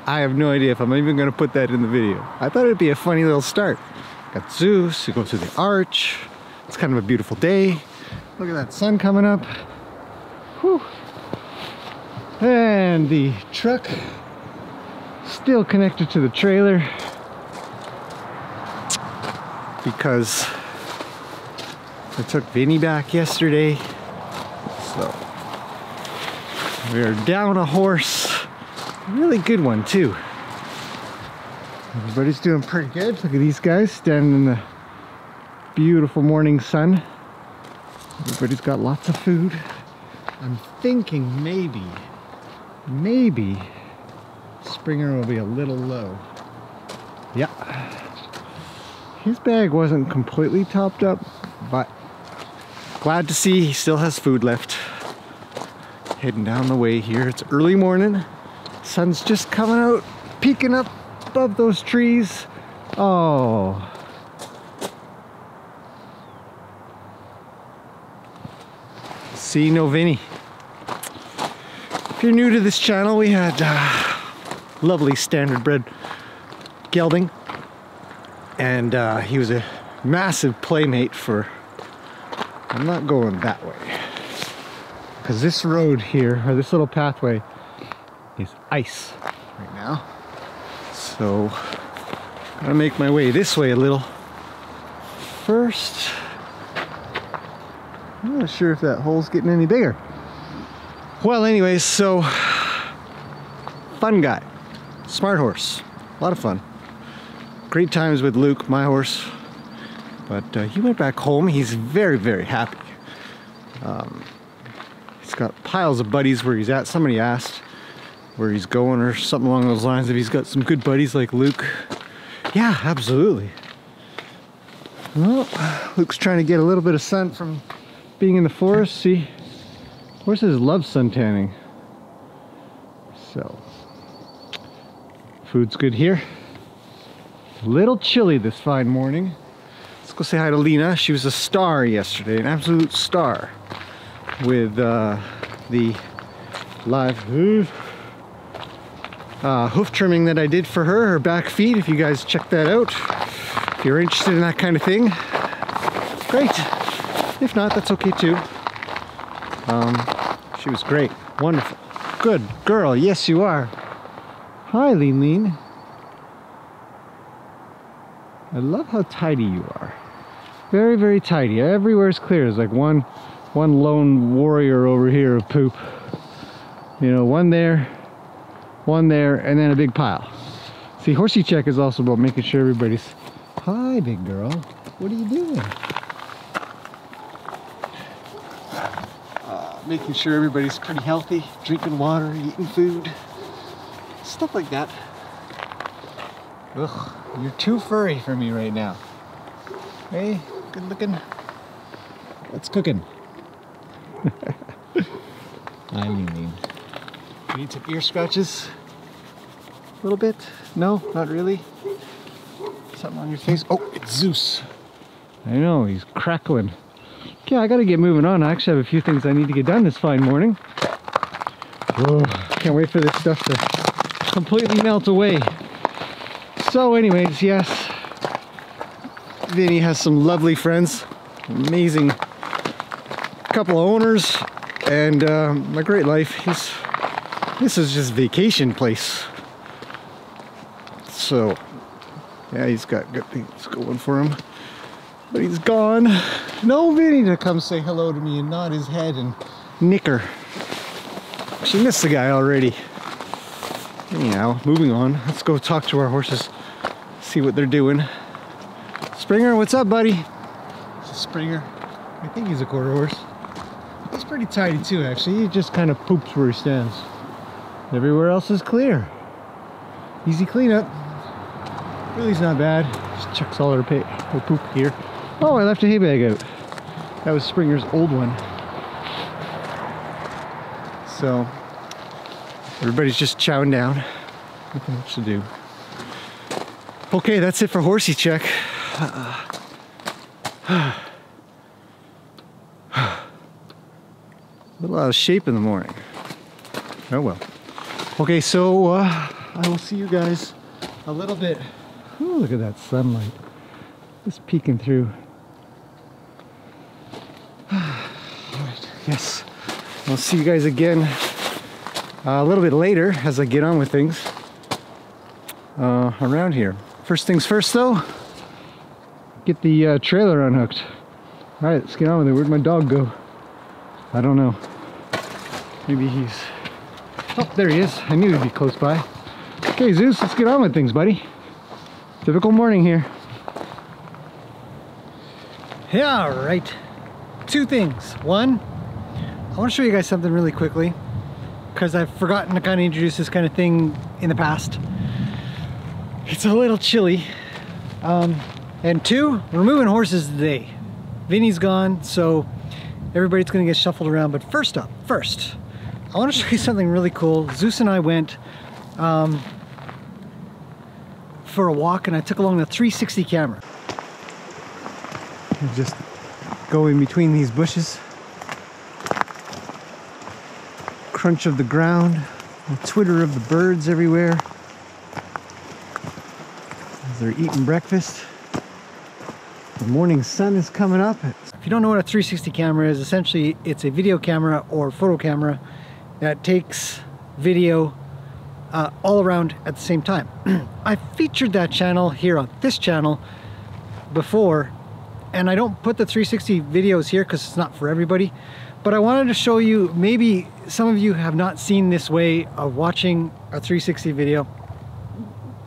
I have no idea if I'm even going to put that in the video. I thought it'd be a funny little start. Got Zeus, you go through the arch. It's kind of a beautiful day. Look at that sun coming up. Whew. And the truck still connected to the trailer because I took Vinny back yesterday. So we're down a horse. A really good one too. Everybody's doing pretty good. Look at these guys standing in the beautiful morning sun. Everybody's got lots of food. I'm thinking maybe Springer will be a little low. Yeah. His bag wasn't completely topped up, but glad to see he still has food left. Heading down the way here. It's early morning. Sun's just coming out, peeking up above those trees. Oh. See no Vinny. If you're new to this channel, we had lovely standard bred gelding, and he was a massive playmate for, I'm not going that way, because this road here, or this little pathway, is ice right now. So I'm gonna make my way this way a little first. I'm not sure if that hole's getting any bigger. Well, anyways, so fun guy, smart horse, a lot of fun. Great times with Luke, my horse. But he went back home. He's very, very happy. He's got piles of buddies where he's at. Somebody asked where he's going or something along those lines, if he's got some good buddies like Luke. Yeah, absolutely. Well, Luke's trying to get a little bit of sun from being in the forest. See, horses love sun tanning. So, food's good here. A little chilly this fine morning. Let's go say hi to Lena. She was a star yesterday, an absolute star, with the live hoof trimming that I did for her back feet. If you guys check that out, if you're interested in that kind of thing, great. If not, that's okay too. She was great, wonderful, good girl. Yes, you are. Hi, Lean Lean. I love how tidy you are. Very, very tidy. Everywhere's clear. There's like one lone warrior over here of poop. You know, one there, and then a big pile. See, horsey check is also about making sure everybody's... Hi, big girl. What are you doing? Making sure everybody's pretty healthy, drinking water, eating food, stuff like that. Ugh, you're too furry for me right now. Hey, good looking. What's cooking? I mean, you need some ear scratches? A little bit? No, not really. Something on your face? Oh, it's Zeus. I know, he's crackling. Okay, I gotta get moving on. I actually have a few things I need to get done this fine morning. Oh, can't wait for this stuff to completely melt away. So anyways, yes, Vinny has some lovely friends, amazing couple of owners, and a great life. This is just vacation place. So yeah, he's got good things going for him. But he's gone. No Vinny to come say hello to me and nod his head and nicker. She missed the guy already. Anyhow, moving on. Let's go talk to our horses. See what they're doing. Springer, what's up, buddy? Springer. I think he's a quarter horse. He's pretty tidy too, actually. He just kind of poops where he stands. Everywhere else is clear. Easy cleanup. Really's not bad. Just chucks all her poop here. Oh, I left a hay bag out. That was Springer's old one. So, everybody's just chowing down. Nothing much to do. Okay, that's it for horsey check. A little out of shape in the morning. Oh well. Okay, so I will see you guys a little bit. Ooh, look at that sunlight. Just peeking through. Alright, yes. I'll see you guys again a little bit later as I get on with things around here. First things first though, get the trailer unhooked. Alright, let's get on with it. Where'd my dog go? I don't know. Maybe he's... Oh, there he is. I knew he'd be close by. Okay, Zeus, let's get on with things, buddy. Typical morning here. Yeah, alright. Two things. One, I want to show you guys something really quickly because I've forgotten to kind of introduce this kind of thing in the past. It's a little chilly. And two, we're moving horses today. Vinny's gone, so everybody's gonna get shuffled around. But first, I want to show you something really cool. Zeus and I went for a walk, and I took along the 360 camera. Just go in between these bushes. Crunch of the ground, the twitter of the birds everywhere as they're eating breakfast. The morning sun is coming up. If you don't know what a 360 camera is, essentially it's a video camera or photo camera that takes video all around at the same time. I featured that channel here on this channel before, and I don't put the 360 videos here because it's not for everybody, but I wanted to show you, maybe some of you have not seen this way of watching a 360 video.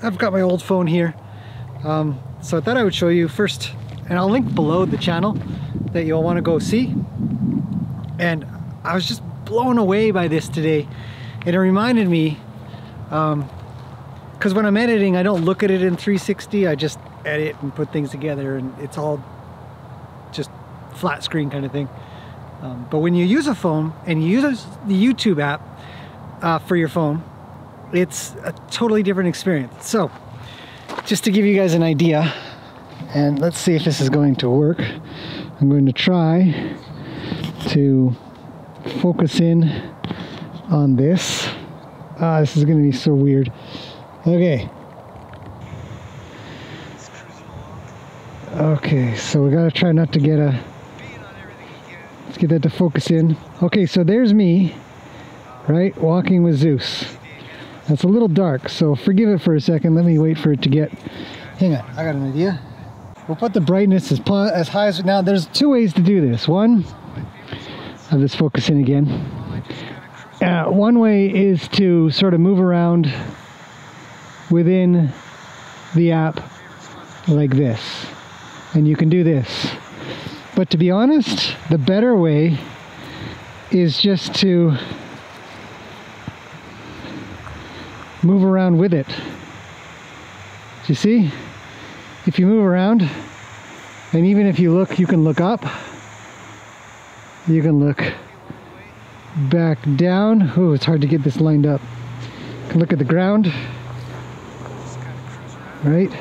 I've got my old phone here, so I thought I would show you first, and I'll link below the channel that you'll want to go see. And I was just blown away by this today, and it reminded me, because when I'm editing, I don't look at it in 360, I just edit and put things together, and it's all just flat screen kind of thing. But when you use a phone and you use the YouTube app for your phone, it's a totally different experience. So just to give you guys an idea, and let's see if this is going to work. I'm going to try to focus in on this. This is going to be so weird. Okay. Okay, so we gotta try not to get a... Let's get that to focus in. Okay, so there's me, right, walking with Zeus. That's a little dark, so forgive it for a second. Let me wait for it to get... Hang on, I got an idea. We'll put the brightness as high as... Now, there's two ways to do this. One, I'll just focus in again. One way is to sort of move around within the app like this. And you can do this. But to be honest, the better way is just to move around with it. Do you see? If you move around, and even if you look, you can look up, you can look back down. Oh, it's hard to get this lined up. You can look at the ground, right?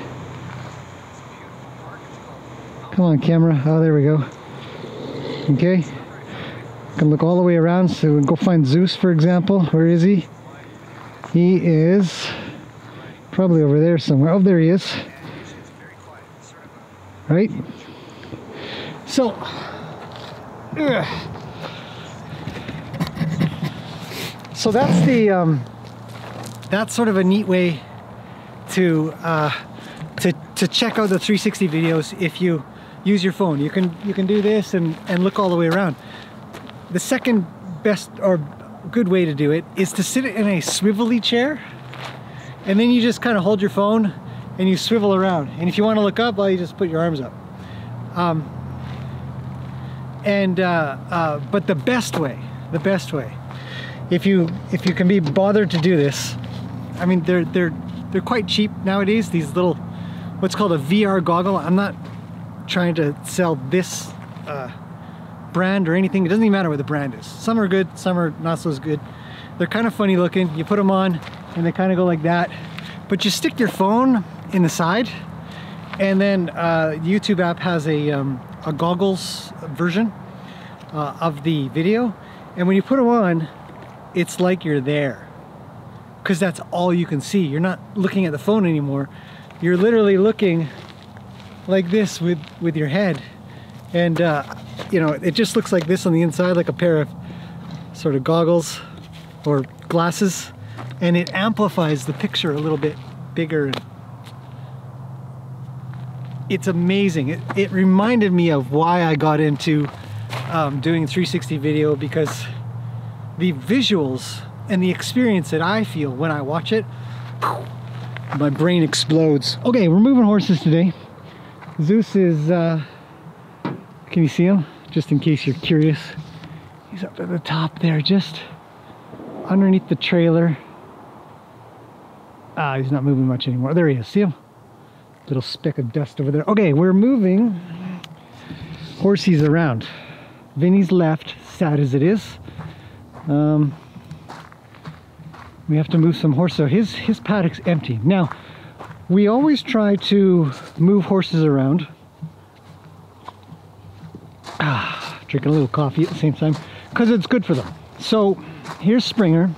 Come on, camera. Oh, there we go. Okay. You can look all the way around. So we'll go find Zeus, for example. Where is he? He is probably over there somewhere. Oh, there he is. Right? So, so that's the that's sort of a neat way to check out the 360 videos if you use your phone. You can do this and look all the way around. The second best or good way to do it is to sit in a swivelly chair, and then you just kind of hold your phone and you swivel around. And if you want to look up, well, you just put your arms up. But the best way, if you can be bothered to do this, I mean, they're quite cheap nowadays. These little, what's called a VR goggle. I'm not trying to sell this brand or anything. It doesn't even matter what the brand is. Some are good, some are not so good. They're kind of funny looking. You put them on and they kind of go like that. But you stick your phone in the side, and then YouTube app has a goggles version of the video, and when you put them on, it's like you're there, because that's all you can see. You're not looking at the phone anymore. You're literally looking like this with your head. And you know, it just looks like this on the inside, like a pair of sort of goggles or glasses, and it amplifies the picture a little bit bigger. It's amazing. It reminded me of why I got into doing 360 video, because the visuals and the experience that I feel when I watch it, my brain explodes. Okay, we're moving horses today. Zeus is, can you see him? Just in case you're curious. He's up at the top there, just underneath the trailer. Ah, he's not moving much anymore. There he is, see him? Little speck of dust over there. Okay, we're moving horsies around. Vinny's left, sad as it is. We have to move some horses. So his paddock's empty. Now, we always try to move horses around. Drinking a little coffee at the same time, because it's good for them. So here's Springer.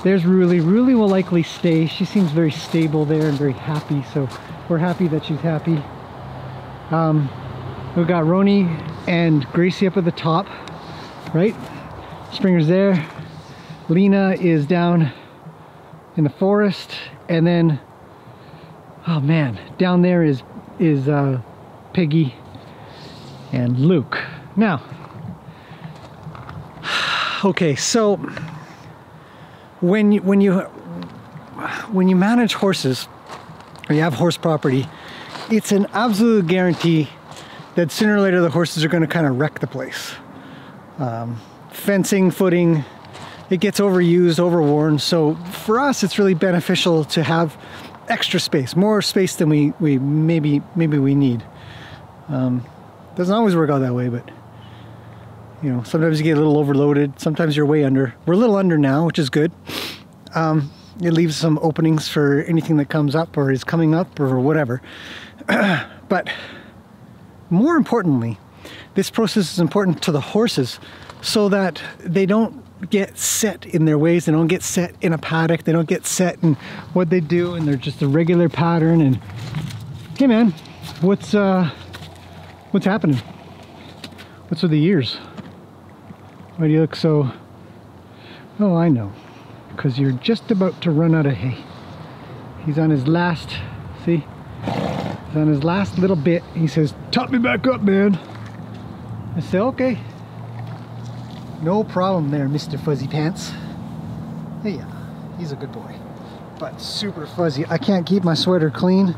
There's Ruli. Ruli will likely stay. She seems very stable there and very happy, so we're happy that she's happy. We've got Roni and Gracie up at the top, right? Springer's there. Lena is down in the forest, and then, oh man, down there is Piggy and Luke. Now, okay, so when you manage horses, or you have horse property, it's an absolute guarantee that sooner or later the horses are going to kind of wreck the place. Fencing, footing, it gets overused, overworn. So for us, it's really beneficial to have extra space, more space than we maybe we need. Doesn't always work out that way, but you know, sometimes you get a little overloaded. Sometimes you're way under. We're a little under now, which is good. It leaves some openings for anything that comes up or is coming up or whatever. But more importantly, this process is important to the horses so that they don't get set in their ways. They don't get set in a paddock. They don't get set in what they do, and they're just a regular pattern. And hey man, what's happening? What's with the ears? Why do you look so... Oh, I know. Because you're just about to run out of hay. He's on his last... See? He's on his last little bit. He says, top me back up, man. I say, okay. No problem there, Mr. Fuzzy Pants. Hey, yeah, he's a good boy. But super fuzzy. I can't keep my sweater clean.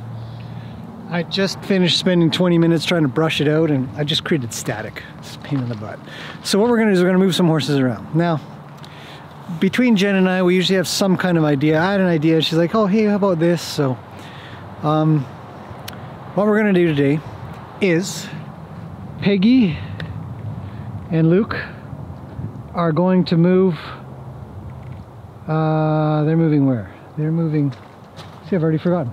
I just finished spending 20 minutes trying to brush it out, and I just created static. It's a pain in the butt. So what we're gonna do is we're gonna move some horses around. Now, between Jen and I, we usually have some kind of idea. I had an idea. She's like, oh, hey, how about this? So, what we're gonna do today is Peggy and Luke are going to move. They're moving where? They're moving. See, I've already forgotten.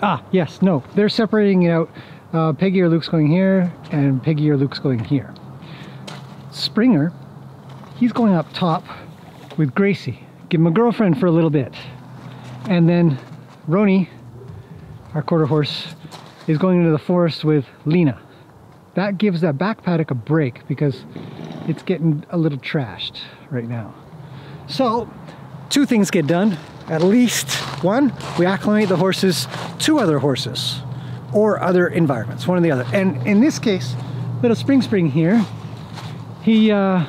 Ah, yes, no, they're separating it out. Peggy or Luke's going here, and Peggy or Luke's going here. Springer, he's going up top with Gracie. Give him a girlfriend for a little bit. And then Roni, our quarter horse, is going into the forest with Lena. That gives that back paddock a break because it's getting a little trashed right now. So, two things get done. At least one, we acclimate the horses to other horses or other environments, one or the other. And in this case, little Spring here, he, we're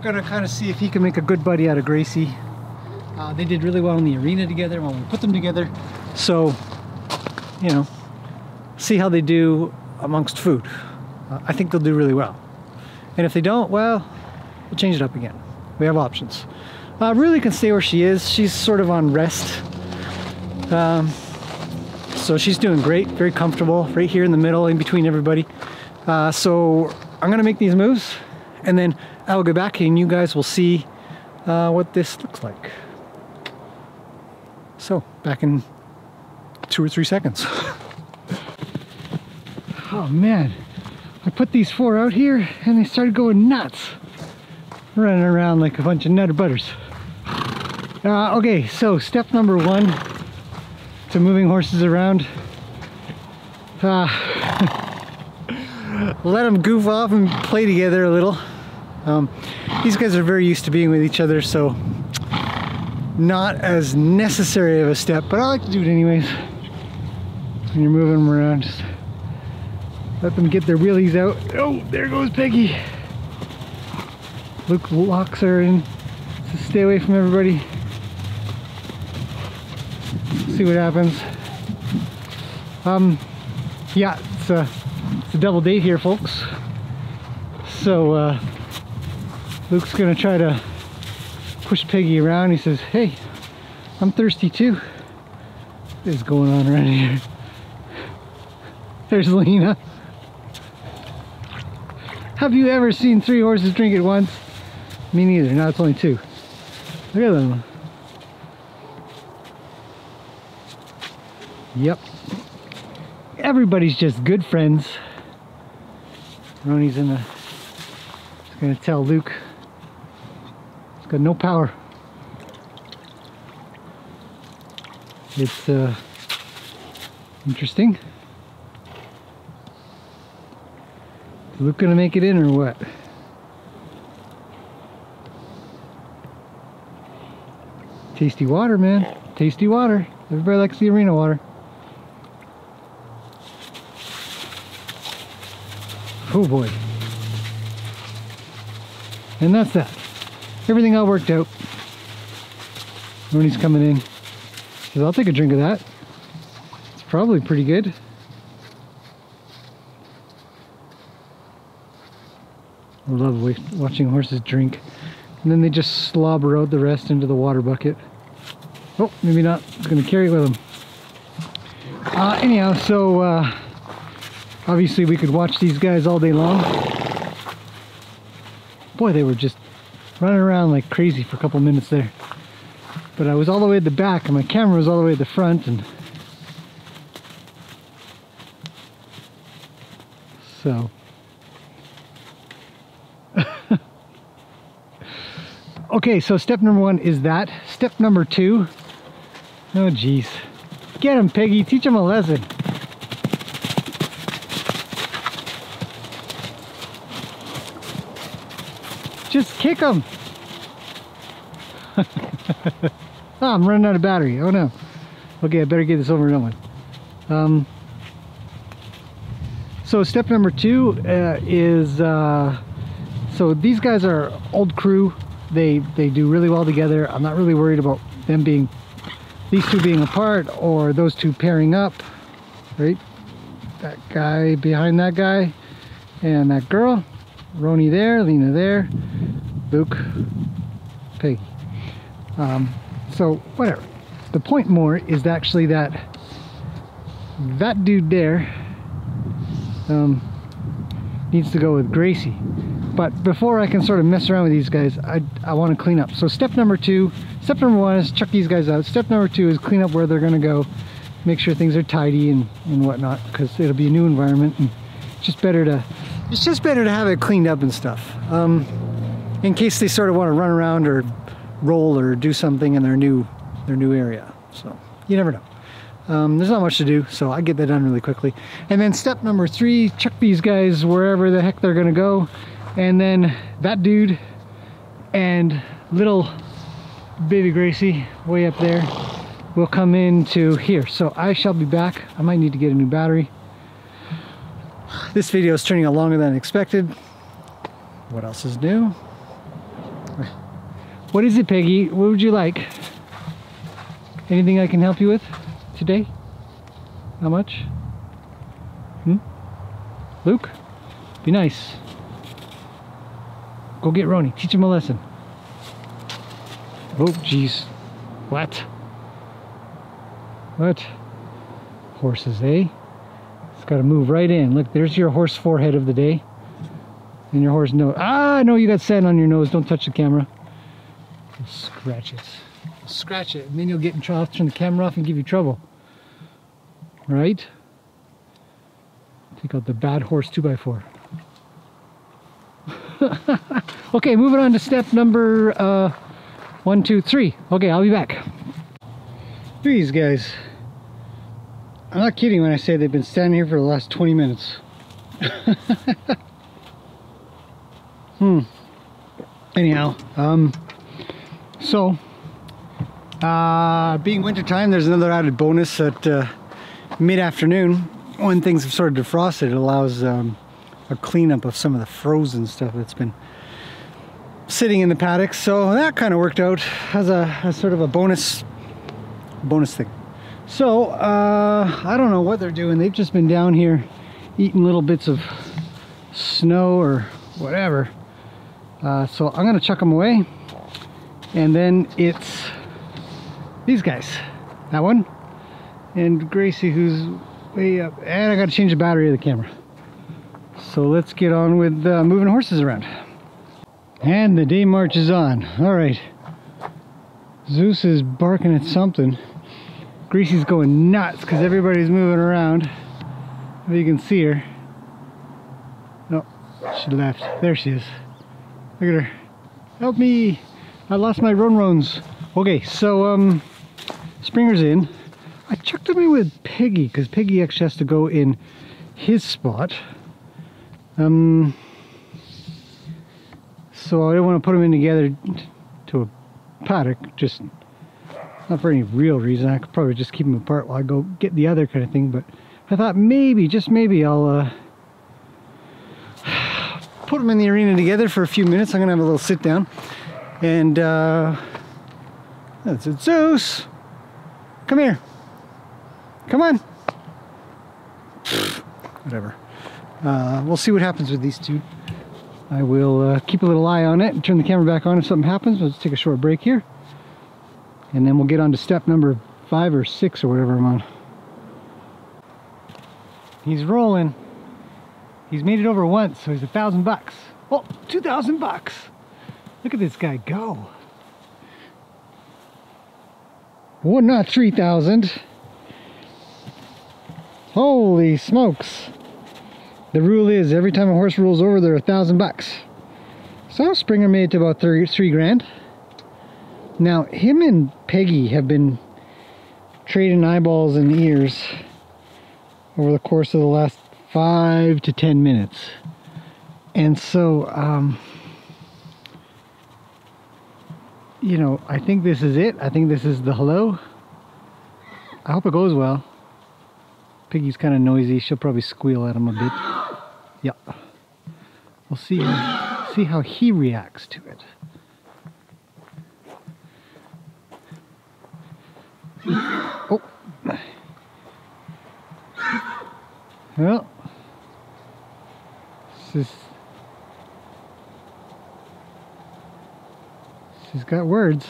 gonna kind of see if he can make a good buddy out of Gracie. They did really well in the arena together when we put them together. So, you know, see how they do amongst food. I think they'll do really well. And if they don't, well, we'll change it up again. We have options. Really can stay where she is. She's sort of on rest. So she's doing great, very comfortable, right here in the middle, in between everybody. So I'm gonna make these moves, and then I will go back and you guys will see what this looks like. So, back in 2 or 3 seconds. Oh man, I put these 4 out here and they started going nuts. running around like a bunch of nutter butters. Okay, so step number 1 to moving horses around. Let them goof off and play together a little. These guys are very used to being with each other, so not as necessary of a step, but I like to do it anyways. When you're moving them around, just let them get their wheelies out. Oh, there goes Peggy. Luke locks her in to stay away from everybody. See what happens. Yeah, it's a double date here, folks. So Luke's gonna try to push Peggy around. He says, "Hey, I'm thirsty too." What is going on around here? There's Lena. Have you ever seen 3 horses drink at once? Me neither. Now it's only 2. Look at them. Yep. Everybody's just good friends. Ronnie's gonna tell Luke he's got no power. It's interesting. Is Luke gonna make it in or what? Tasty water, man. Tasty water. Everybody likes the arena water. Oh boy. And that's that. Everything all worked out. Ronnie's coming in. He says, "I'll take a drink of that. It's probably pretty good." I love watching horses drink. And then they just slobber out the rest into the water bucket. Oh, maybe not. It's going to carry it with them. Anyhow, so obviously we could watch these guys all day long. Boy, they were just running around like crazy for a couple minutes there. But I was all the way at the back and my camera was all the way at the front, and so okay, so step number 1 is that. Step number 2, oh geez, get him, Peggy, teach him a lesson. Just kick him. Oh, I'm running out of battery. Oh no. Okay, I better get this over and done with. So step number 2 is so these guys are old crew. They do really well together. I'm not really worried about them being, these 2 being apart or those 2 pairing up, right? That guy behind that guy and that girl. Ronnie there, Lena there, Luke, Peggy. So whatever. The point more is actually that dude there needs to go with Gracie. But before I can sort of mess around with these guys, I want to clean up. So step number 2, step number 1 is chuck these guys out. Step number 2 is clean up where they're going to go, make sure things are tidy and whatnot, because it'll be a new environment, and it's just better to have it cleaned up and stuff. In case they sort of want to run around or roll or do something in their new area. So you never know. There's not much to do, so I get that done really quickly. And then step number 3, chuck these guys wherever the heck they're gonna go. And then that dude and little baby Gracie way up there will come into here. So I shall be back. I might need to get a new battery. This video is turning out longer than expected. What else is new? What is it, Peggy? What would you like? Anything I can help you with today? How much? Luke? Be nice. Go get Ronnie. Teach him a lesson. Oh, jeez. What? What? Horses, eh? It's got to move right in. Look, there's your horse forehead of the day. And your horse nose. Ah, no, you got sand on your nose. Don't touch the camera. You'll scratch it. You'll scratch it. And then you'll get in trouble. Turn the camera off and give you trouble. Right? Take out the bad horse 2x4. Okay, moving on to step number 1, 2, 3. Okay, I'll be back. These guys, I'm not kidding when I say they've been standing here for the last 20 minutes. Anyhow, being winter time, there's another added bonus at mid-afternoon when things have sort of defrosted. It allows a cleanup of some of the frozen stuff that's been sitting in the paddock, so that kind of worked out as sort of a bonus thing. So I don't know what they're doing. They've just been down here eating little bits of snow or whatever. So I'm gonna chuck them away, and then it's these guys, that one, and Gracie, who's way up, and I gotta change the battery of the camera. So let's get on with moving horses around. And the day marches on. All right, Zeus is barking at something. Gracie's going nuts because everybody's moving around. If you can see her. No, she left. There she is. Look at her. Help me! I lost my ron-rons. Okay, so Springer's in. I chucked him in with Peggy because Peggy actually has to go in his spot. So I don't want to put them in together to a paddock, just not for any real reason. I could probably just keep them apart while I go get the other kind of thing, but I thought maybe, just maybe, I'll put them in the arena together for a few minutes. I'm gonna have a little sit down, and that's it. Zeus, come here, come on. Whatever. We'll see what happens with these two. I will keep a little eye on it and turn the camera back on if something happens. Let's take a short break here, and then we'll get on to step number 5 or 6 or whatever I'm on. He's rolling. He's made it over once, so he's $1,000. Oh, $2,000. Look at this guy go. Oh, not 3,000. Holy smokes. The rule is every time a horse rolls over, they're $1,000. So Springer made it to about 3 grand. Now, him and Peggy have been trading eyeballs and ears over the course of the last 5 to 10 minutes. And so, you know, I think this is it. I think this is the hello. I hope it goes well. Piggy's kind of noisy. She'll probably squeal at him a bit. Yep. We'll see how he reacts to it. Oh. Well. She's got words.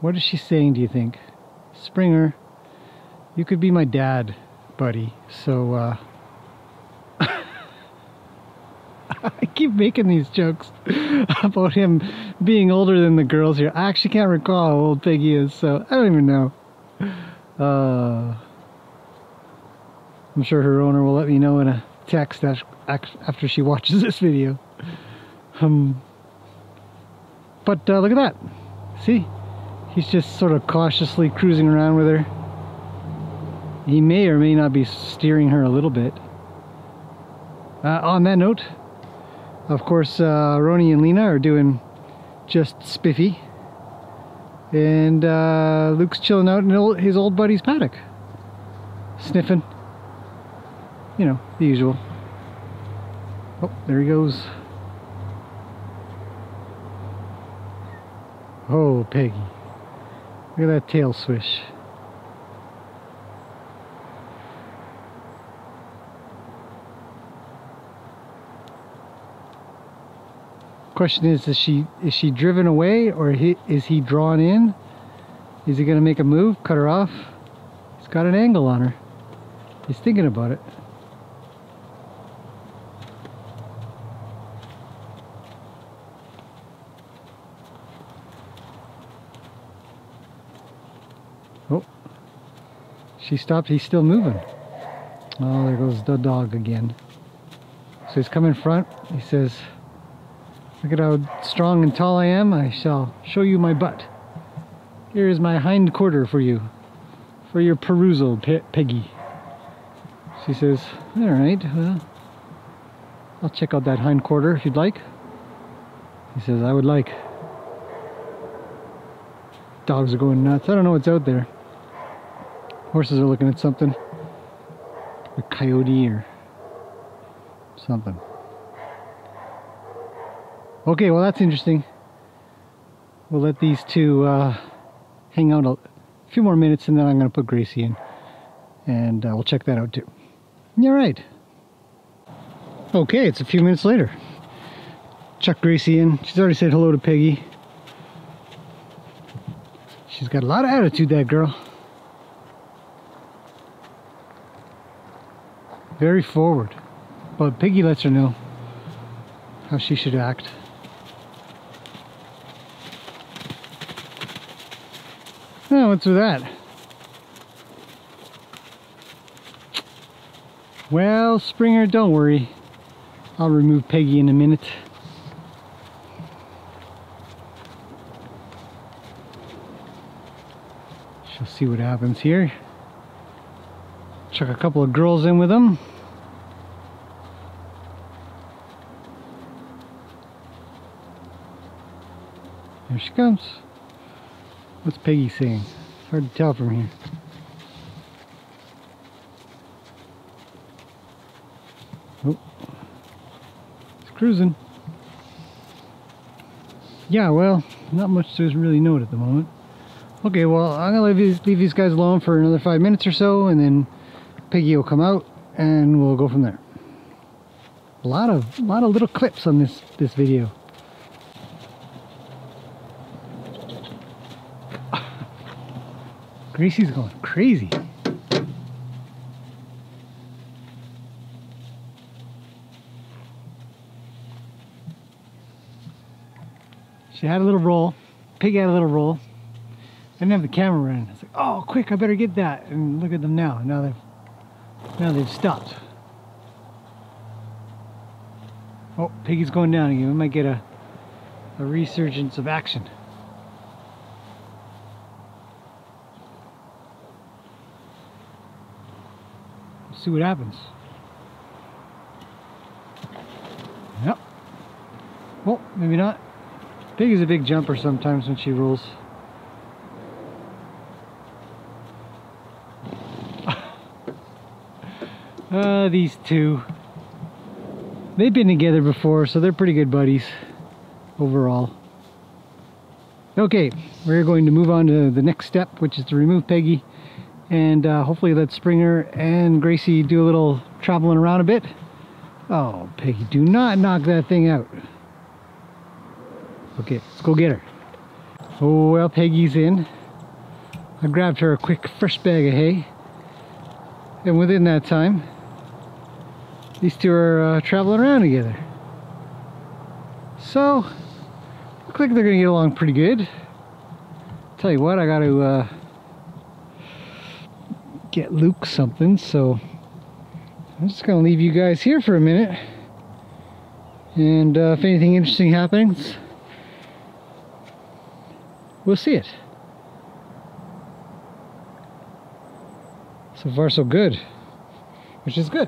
What is she saying, do you think? Springer, you could be my dad, buddy. So, I keep making these jokes about him being older than the girls here. I actually can't recall how old Peggy is, so I don't even know. I'm sure her owner will let me know in a text after she watches this video. But look at that. See? He's just sort of cautiously cruising around with her. He may or may not be steering her a little bit. On that note, of course, Roni and Lena are doing just spiffy. And Luke's chilling out in his old buddy's paddock. Sniffing. You know, the usual. Oh, there he goes. Oh, Peggy. Look at that tail swish. Question is she driven away, or is he drawn in? Is he gonna make a move, cut her off? He's got an angle on her. He's thinking about it. Oh, she stopped. He's still moving. Oh, there goes the dog again. So he's come in front. He says, look at how strong and tall I am. I shall show you my butt. Here is my hind quarter for you. For your perusal, Peggy. She says, alright, well, I'll check out that hind quarter if you'd like. He says, I would like. Dogs are going nuts. I don't know what's out there. Horses are looking at something. A coyote or something. Okay, well that's interesting. We'll let these two hang out a few more minutes and then I'm going to put Gracie in. And we'll check that out too. All right. Okay, it's a few minutes later. Chuck Gracie in. She's already said hello to Peggy. She's got a lot of attitude, that girl. Very forward. But Peggy lets her know how she should act. Oh, what's with that? Well, Springer, don't worry. I'll remove Peggy in a minute. She'll see what happens here. Chuck a couple of girls in with them. There she comes. What's Peggy saying? It's hard to tell from here. Oh, it's cruising. Yeah, well, not much to really note at the moment. Okay, well, I'm gonna leave these guys alone for another 5 minutes or so, and then Peggy will come out, and we'll go from there. A lot of little clips on this video. Gracie's going crazy. She had a little roll. Pig had a little roll. I didn't have the camera running. I was like, oh, quick, I better get that. And look at them now. Now they've stopped. Oh, Piggy's going down again. We might get a resurgence of action. Let's see what happens. Yep. Well, maybe not. Pig is a big jumper sometimes when she rolls. These two. They've been together before, so they're pretty good buddies overall. Okay, we're going to move on to the next step, which is to remove Peggy and hopefully let Springer and Gracie do a little traveling around a bit. Oh, Peggy, do not knock that thing out. Okay, let's go get her. Oh, well, Peggy's in. I grabbed her a quick fresh bag of hay. And within that time, these two are traveling around together. So, looks like they're gonna get along pretty good. Tell you what, I gotta get Luke something, so I'm just gonna leave you guys here for a minute. And if anything interesting happens, we'll see it. So far so good, which is good.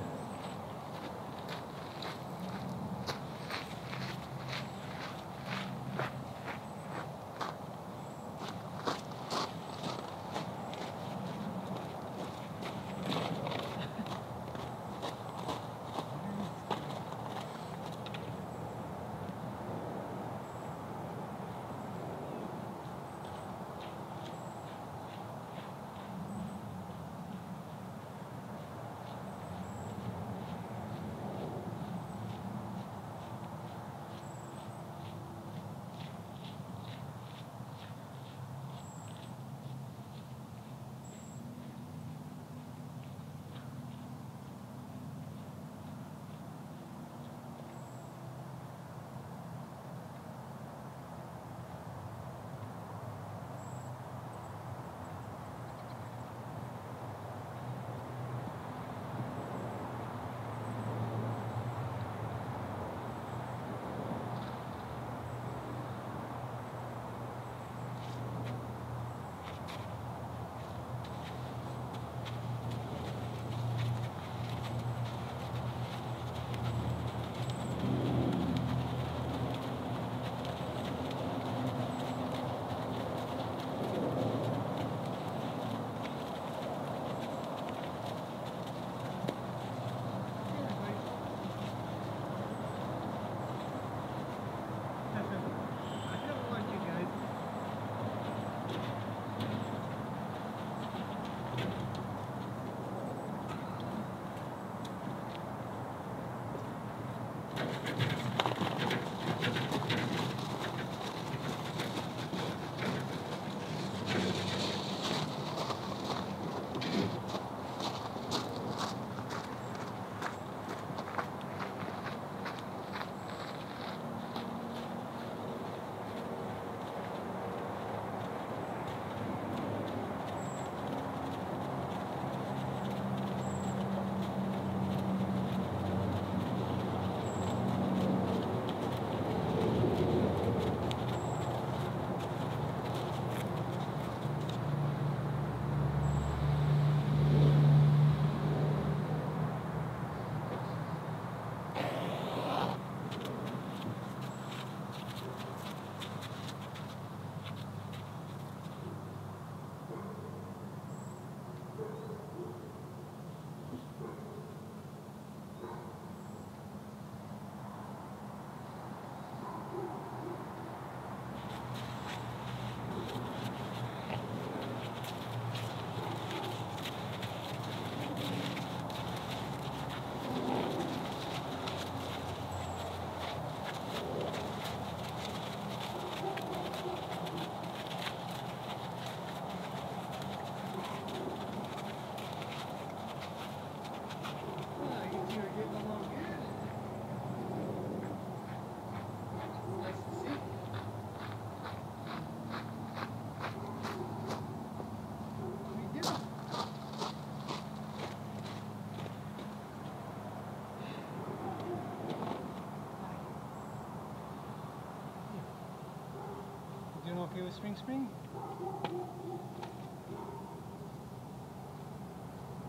Okay with Spring? What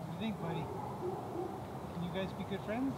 do you think, buddy? Can you guys be good friends?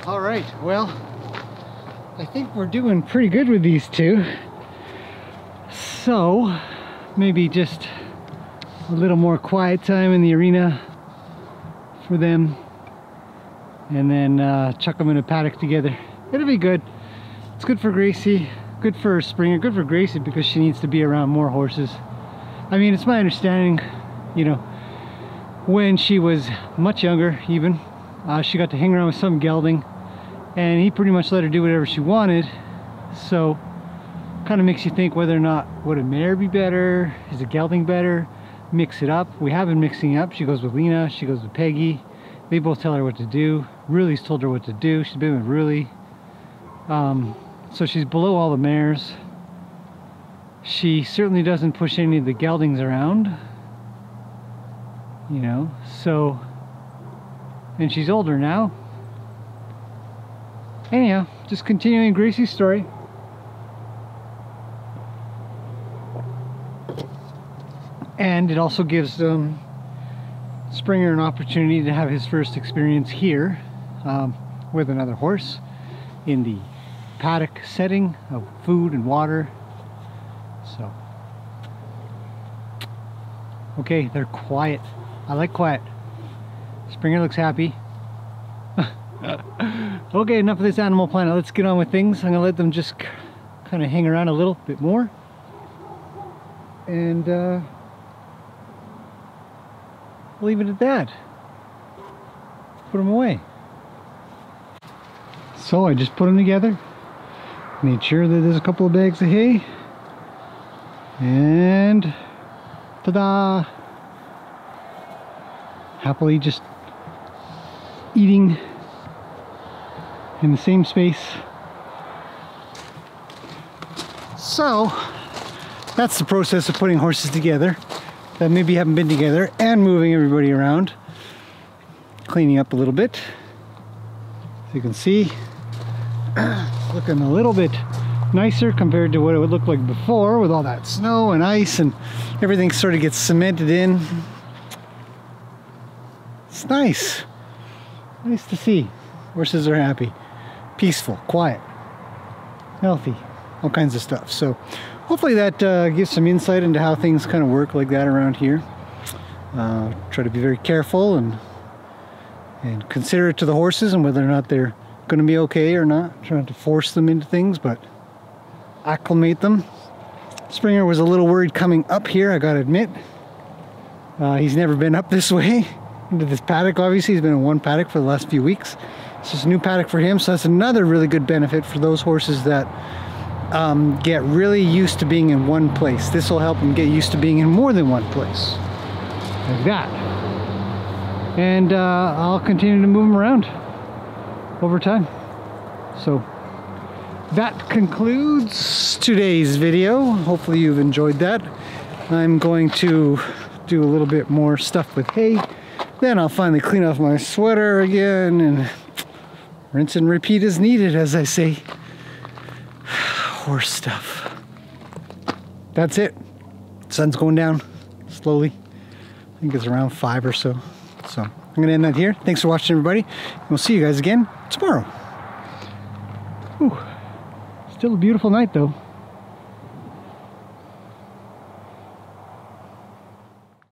All right, well, I think we're doing pretty good with these two. So, maybe just a little more quiet time in the arena for them, and then chuck them in a paddock together. It'll be good. It's good for Gracie, good for Springer, good for Gracie because she needs to be around more horses. I mean, it's my understanding, you know, when she was much younger even, she got to hang around with some gelding, and he pretty much let her do whatever she wanted. So kind of makes you think whether or not, would a mare be better, is a gelding better, mix it up. We have been mixing it up. She goes with Lena, she goes with Peggy, they both tell her what to do. Ruli's told her what to do. She's been with Ruli, so she's below all the mares. She certainly doesn't push any of the geldings around, you know, so, and she's older now. Anyhow, just continuing Gracie's story. And it also gives Springer an opportunity to have his first experience here with another horse in the paddock setting of food and water. So, okay, they're quiet. I like quiet. Springer looks happy. Okay, enough of this Animal Planet. Let's get on with things. I'm gonna let them just kind of hang around a little bit more, and we'll leave it at that. Put them away. So I just put them together, made sure that there's a couple of bags of hay, and ta-da! Happily just eating in the same space. So that's the process of putting horses together that maybe haven't been together, and moving everybody around, cleaning up a little bit. As you can see, looking a little bit nicer compared to what it would look like before with all that snow and ice and everything sort of gets cemented in. It's nice. Nice to see. Horses are happy, peaceful, quiet, healthy, all kinds of stuff. So hopefully that gives some insight into how things kind of work like that around here. Try to be very careful and considerate to the horses and whether or not they're going to be okay or not. Trying to force them into things, but acclimate them. Springer was a little worried coming up here, I gotta admit. He's never been up this way into this paddock. Obviously, he's been in one paddock for the last few weeks. It's just a new paddock for him, so that's another really good benefit for those horses that get really used to being in one place. This will help them get used to being in more than one place. Like that. And I'll continue to move them around over time. So that concludes today's video. Hopefully you've enjoyed that. I'm going to do a little bit more stuff with hay. Then I'll finally clean off my sweater again and rinse and repeat as needed, as I say. Horse stuff. That's it. Sun's going down slowly. I think it's around 5 or so. So I'm gonna end that here. Thanks for watching, everybody. We'll see you guys again tomorrow. Whew. Still a beautiful night though.